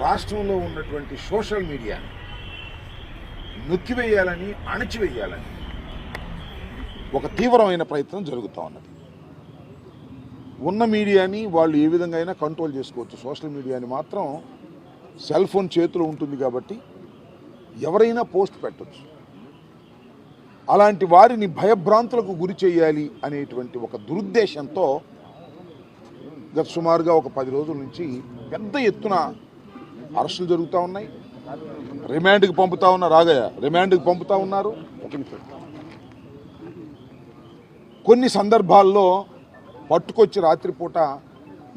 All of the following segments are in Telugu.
రాష్ట్రంలో ఉన్నటువంటి సోషల్ మీడియాని నొక్కివేయాలని, అణచివేయాలని ఒక తీవ్రమైన ప్రయత్నం జరుగుతూ ఉన్నది. ఉన్న మీడియాని వాళ్ళు ఏ విధంగా అయినా కంట్రోల్ చేసుకోవచ్చు. సోషల్ మీడియాని మాత్రం సెల్ ఫోన్ చేతిలో ఉంటుంది కాబట్టి ఎవరైనా పోస్ట్ పెట్టచ్చు. అలాంటి వారిని భయభ్రాంతులకు గురి చేయాలి అనేటువంటి ఒక దురుద్దేశంతో గత సుమారుగా ఒక 10 రోజుల నుంచి పెద్ద ఎత్తున అరెస్టులు జరుగుతూ ఉన్నాయి. రిమాండ్కి పంపుతా ఉన్నారు. రిమాండ్కి పంపుతా ఉన్నారు. కొన్ని సందర్భాల్లో పట్టుకొచ్చి రాత్రిపూట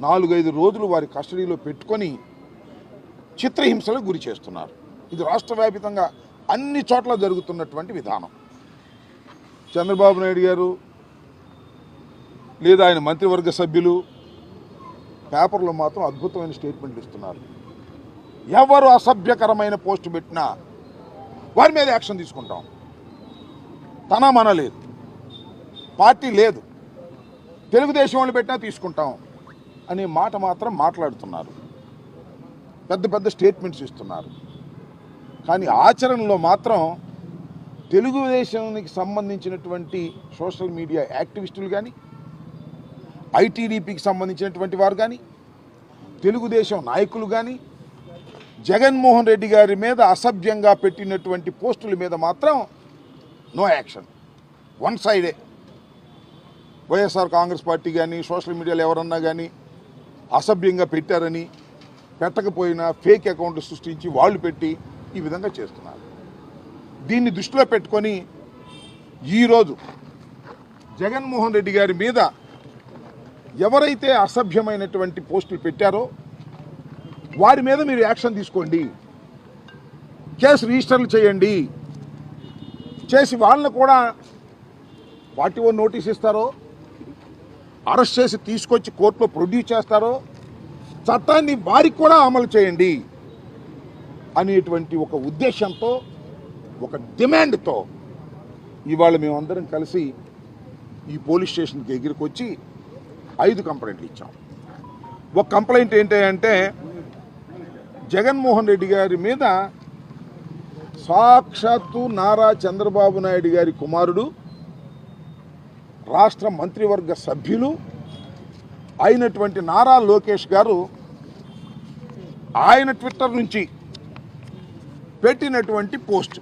4-5 రోజులు వారి కస్టడీలో పెట్టుకొని చిత్రహింసలకు గురి చేస్తున్నారు. ఇది రాష్ట్ర వ్యాప్తంగా అన్ని చోట్ల జరుగుతున్నటువంటి విధానం. చంద్రబాబు నాయుడు గారు లేదా ఆయన మంత్రివర్గ సభ్యులు పేపర్లో మాత్రం అద్భుతమైన స్టేట్మెంట్లు ఇస్తున్నారు. ఎవరు అసభ్యకరమైన పోస్ట్ పెట్టినా వారి మీద యాక్షన్ తీసుకుంటాం. తన మన లేదు, పార్టీ లేదు, తెలుగుదేశం వాళ్ళు పెట్టినా తీసుకుంటాం అనే మాట మాత్రం మాట్లాడుతున్నారు. పెద్ద పెద్ద స్టేట్మెంట్స్ ఇస్తున్నారు. కానీ ఆచరణలో మాత్రం తెలుగుదేశానికి సంబంధించినటువంటి సోషల్ మీడియా యాక్టివిస్టులు కానీ, ఐటీడీపీకి సంబంధించినటువంటి వారు కానీ, తెలుగుదేశం నాయకులు కానీ జగన్మోహన్ రెడ్డి గారి మీద అసభ్యంగా పెట్టినటువంటి పోస్టుల మీద మాత్రం నో యాక్షన్. వన్ సైడే. వైఎస్ఆర్ కాంగ్రెస్ పార్టీ కానీ సోషల్ మీడియాలో ఎవరన్నా కానీ అసభ్యంగా పెట్టారని, పెట్టకపోయినా ఫేక్ అకౌంట్లు సృష్టించి వాళ్ళు పెట్టి ఈ విధంగా చేస్తున్నారు. దీన్ని దృష్టిలో పెట్టుకొని ఈరోజు జగన్మోహన్ రెడ్డి గారి మీద ఎవరైతే అసభ్యమైనటువంటి పోస్టులు పెట్టారో వారి మీద మీరు యాక్షన్ తీసుకోండి, కేసు రిజిస్టర్లు చేయండి, చేసి వాళ్ళని కూడా 41 నోటీస్ ఇస్తారో, అరెస్ట్ చేసి తీసుకొచ్చి కోర్టులో ప్రొడ్యూస్ చేస్తారో, చట్టాన్ని వారికి కూడా అమలు చేయండి అనేటువంటి ఒక ఉద్దేశంతో, ఒక డిమాండ్తో ఇవాళ మేమందరం కలిసి ఈ పోలీస్ స్టేషన్కి ఎగిరికొచ్చి 5 కంప్లైంట్లు ఇచ్చాం. ఒక కంప్లైంట్ ఏంటంటే జగన్మోహన్ రెడ్డి గారి మీద సాక్షాత్తు నారా చంద్రబాబు నాయుడు గారి కుమారుడు, రాష్ట్ర మంత్రివర్గ సభ్యులు అయినటువంటి నారా లోకేష్ గారు ఆయన ట్విట్టర్ నుంచి పెట్టినటువంటి పోస్ట్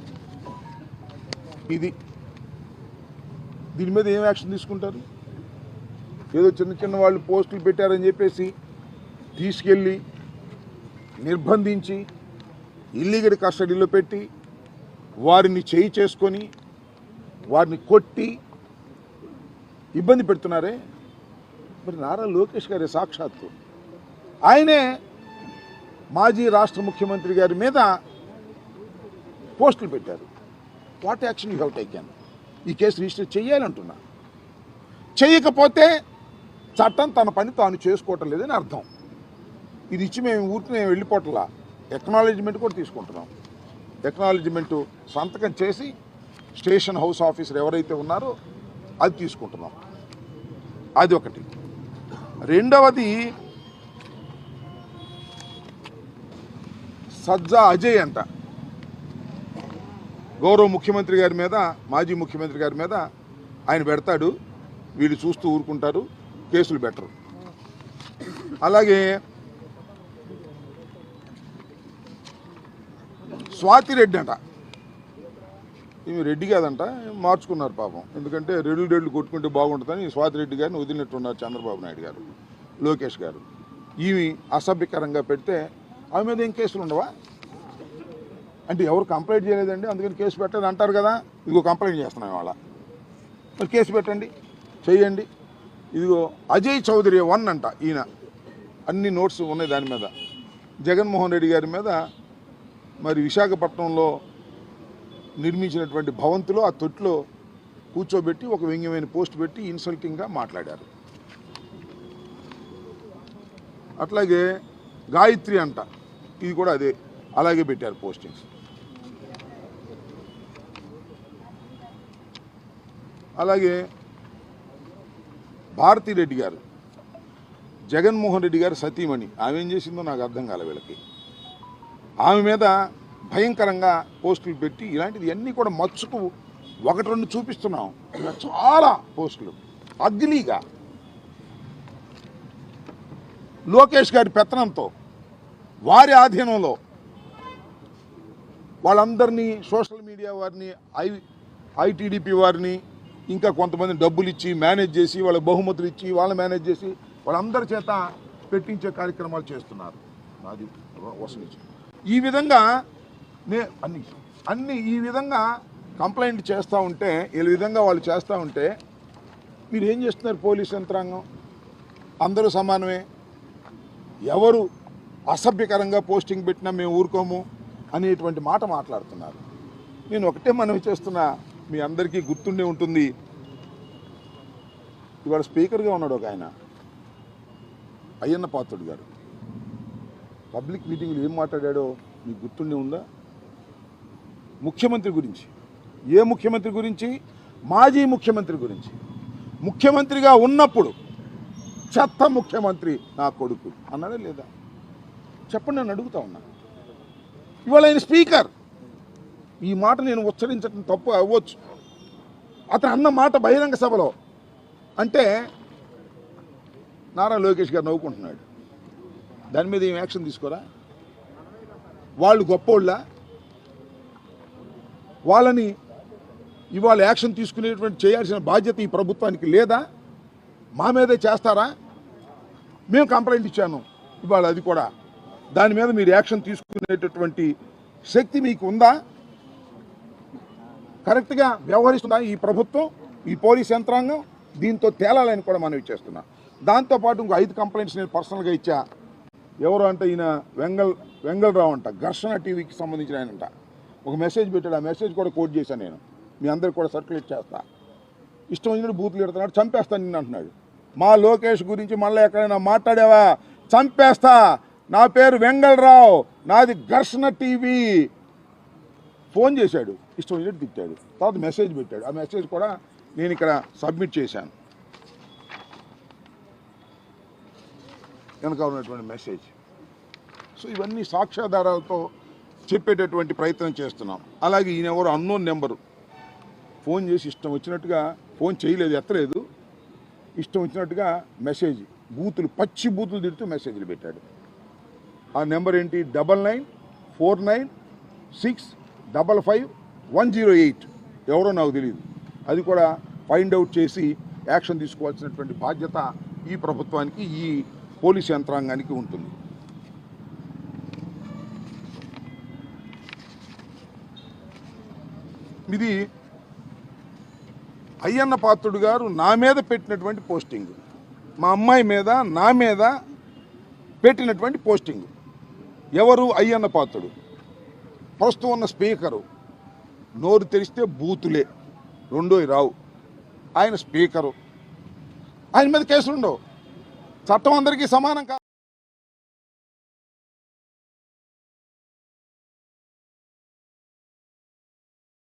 ఇది. దీని మీద ఏం యాక్షన్ తీసుకుంటారు? ఏదో చిన్న చిన్న వాళ్ళు పోస్టులు పెట్టారని చెప్పేసి తీసుకెళ్ళి నిర్బంధించి ఇల్లీగల్ కస్టడీలో పెట్టి వారిని చేయి చేసుకొని వారిని కొట్టి ఇబ్బంది పెడుతున్నారే. మరి నారా లోకేష్ గారి సాక్షాత్తు ఆయనే మాజీ రాష్ట్ర ముఖ్యమంత్రి గారి మీద పోస్టులు పెట్టారు. What action you have taken? ఈ కేసు రిజిస్టర్ చేయాలంటున్నా. చేయకపోతే చట్టం తన పని తాను చేసుకోవటం లేదని అర్థం. ఇది ఇచ్చి మేము ఊరికి మేము వెళ్ళిపోవట్లా, ఎక్నాలెడ్జ్మెంట్ కూడా తీసుకుంటున్నాం. ఎక్నాలెడ్జ్మెంట్ సంతకం చేసి స్టేషన్ హౌస్ ఆఫీసర్ ఎవరైతే ఉన్నారో అది తీసుకుంటున్నాం. అది ఒకటి. రెండవది సజ్జా అజయ్ అంట, గౌరవ ముఖ్యమంత్రి గారి మీద, మాజీ ముఖ్యమంత్రి గారి మీద ఆయన పెడతాడు, వీళ్ళు చూస్తూ ఊరుకుంటారు, కేసులు పెట్టరు. అలాగే స్వాతి రెడ్డి అంట, ఈమె రెడ్డి కాదంట, మార్చుకున్నారు పాపం. ఎందుకంటే రెడ్లు కొట్టుకుంటే బాగుంటుందని స్వాతి రెడ్డి గారిని వదిలినట్టున్నారు చంద్రబాబు నాయుడు గారు, లోకేష్ గారు. ఈమె అసభ్యకరంగా పెడితే ఆమె మీద ఏం కేసులు ఉండవా? అంటే ఎవరు కంప్లైంట్ చేయలేదండి అందుకని కేసు పెట్టలేదు అంటారు కదా. ఇదిగో కంప్లైంట్ చేస్తున్నాం వాళ్ళ, మరి కేసు పెట్టండి, చేయండి. ఇదిగో అజయ్ చౌదరి 1 అంట, ఈయన అన్ని నోట్స్ ఉన్నాయి దాని మీద. జగన్మోహన్ రెడ్డి గారి మీద మరి విశాఖపట్నంలో నిర్మించినటువంటి భవంతిలో ఆ తొట్టులో కూర్చోబెట్టి ఒక వ్యంగ్యమైన పోస్ట్ పెట్టి ఇన్సల్టింగ్గా మాట్లాడారు. అట్లాగే గాయత్రి అంట, ఇది కూడా అదే, అలాగే పెట్టారు పోస్టింగ్స్. అలాగే భారతిరెడ్డి గారు, జగన్మోహన్ రెడ్డి గారు సతీమణి, ఆమె ఏం చేసిందో నాకు అర్థం కాలే వీళ్ళకి. ఆమె మీద భయంకరంగా పోస్టులు పెట్టి ఇలాంటిది అన్నీ కూడా మచ్చుకు ఒకటి రెండు చూపిస్తున్నాం. ఇలా చాలా పోస్టులు అగ్లీగా లోకేష్ గారి పెత్తనంతో వారి ఆధీనంలో వాళ్ళందరినీ సోషల్ మీడియా వారిని ఐటీడీపీ వారిని ఇంకా కొంతమంది డబ్బులు ఇచ్చి మేనేజ్ చేసి వాళ్ళ బహుమతులు ఇచ్చి వాళ్ళని మేనేజ్ చేసి వాళ్ళందరి చేత పెట్టించే కార్యక్రమాలు చేస్తున్నారు. అది వసూలు ఈ విధంగా అన్ని ఈ విధంగా కంప్లైంట్ చేస్తూ ఉంటే ఈ విధంగా వాళ్ళు చేస్తూ ఉంటే మీరు ఏం చేస్తున్నారు? పోలీస్ యంత్రాంగం అందరూ సమానమే, ఎవరు అసభ్యకరంగా పోస్టింగ్ పెట్టినా మేము ఊరుకోము అనేటువంటి మాట మాట్లాడుతున్నారు. నేను ఒకటే మనవి చేస్తున్నా, మీ అందరికీ గుర్తుండే ఉంటుంది, ఇవాళ స్పీకర్గా ఉన్నాడు ఒక ఆయన అయ్యన్న పాత్రుడు గారు. పబ్లిక్ మీటింగ్లో ఏం మాట్లాడాడో మీకు గుర్తుండే ఉందా? ముఖ్యమంత్రి గురించి. ఏ ముఖ్యమంత్రి గురించి? మాజీ ముఖ్యమంత్రి గురించి. ముఖ్యమంత్రిగా ఉన్నప్పుడు చెత్త ముఖ్యమంత్రి నా కొడుకు అన్నాడా లేదా? చెప్పండి, నేను అడుగుతా ఉన్నా. ఇవాళ ఆయన స్పీకర్. ఈ మాట నేను ఉచ్చరించడం తప్పు అవ్వచ్చు. అతను అన్న మాట బహిరంగ సభలో అంటే నారా లోకేష్ గారు నవ్వుకుంటున్నాడు. దాని మీద ఏం యాక్షన్ తీసుకోరా? వాళ్ళు గొప్పోళ్ళ? వాళ్ళని ఇవాళ యాక్షన్ తీసుకునేటువంటి చేయాల్సిన బాధ్యత ఈ ప్రభుత్వానికి లేదా? మా మీదే చేస్తారా? మేము కంప్లైంట్ ఇచ్చాను, ఇవాళ అది కూడా దాని మీద మీరు యాక్షన్ తీసుకునేటటువంటి శక్తి మీకు ఉందా? కరెక్ట్గా వ్యవహరిస్తుందా ఈ ప్రభుత్వం, ఈ పోలీస్ యంత్రాంగం? దీంతో తేలాలని కూడా మనం ఇచ్చేస్తున్నాం. దాంతోపాటు ఇంకో 5 కంప్లైంట్స్ నేను పర్సనల్గా ఇచ్చా. ఎవరు అంటే ఈయన వెంగళరావు అంట, ఘర్షణ టీవీకి సంబంధించిన ఆయనంట. ఒక మెసేజ్ పెట్టాడు, ఆ మెసేజ్ కూడా కోట్ చేశాను నేను, మీ అందరికి కూడా సర్క్యులేట్ చేస్తా. ఇష్టం వచ్చినట్టు బూతులు ఎడుతున్నాడు, చంపేస్తాను నిన్ను అంటున్నాడు. మా లోకేష్ గురించి మళ్ళీ ఎక్కడైనా మాట్లాడావా చంపేస్తా, నా పేరు వెంగళరావు, నాది ఘర్షణ టీవీ. ఫోన్ చేశాడు, ఇష్టం వచ్చినట్టు తిట్టాడు. తర్వాత మెసేజ్ పెట్టాడు, ఆ మెసేజ్ కూడా నేను ఇక్కడ సబ్మిట్ చేశాను, వెనక ఉన్నటువంటి మెసేజ్. సో ఇవన్నీ సాక్ష్యాధారాలతో చెప్పేటటువంటి ప్రయత్నం చేస్తున్నాం. అలాగే ఈయన ఎవరు అన్నోన్ నెంబరు ఫోన్ చేసి ఇష్టం వచ్చినట్టుగా, ఫోన్ చేయలేదు, ఎత్తలేదు, ఇష్టం వచ్చినట్టుగా మెసేజ్ బూతులు, పచ్చి బూతులు తిడుతూ మెసేజ్లు పెట్టాడు. ఆ నెంబర్ ఏంటి? 9949655108. ఎవరో నాకు తెలియదు. అది కూడా ఫైండ్ అవుట్ చేసి యాక్షన్ తీసుకోవాల్సినటువంటి బాధ్యత ఈ ప్రభుత్వానికి, ఈ పోలీస్ యంత్రాంగానికి ఉంటుంది. ఇది అయ్యన్న పాత్రుడు గారు నా మీద పెట్టినటువంటి పోస్టింగ్, మా అమ్మాయి మీద నా మీద పెట్టినటువంటి పోస్టింగ్. ఎవరు? అయ్యన్న పాత్రుడు. ప్రస్తుతం ఉన్న స్పీకరు. నోరు తెరిస్తే బూతులే, రెండోవి రావు. ఆయన స్పీకరు, ఆయన మీద కేసులు ఉండవు. చట్టం అందరికీ సమానం కాదు.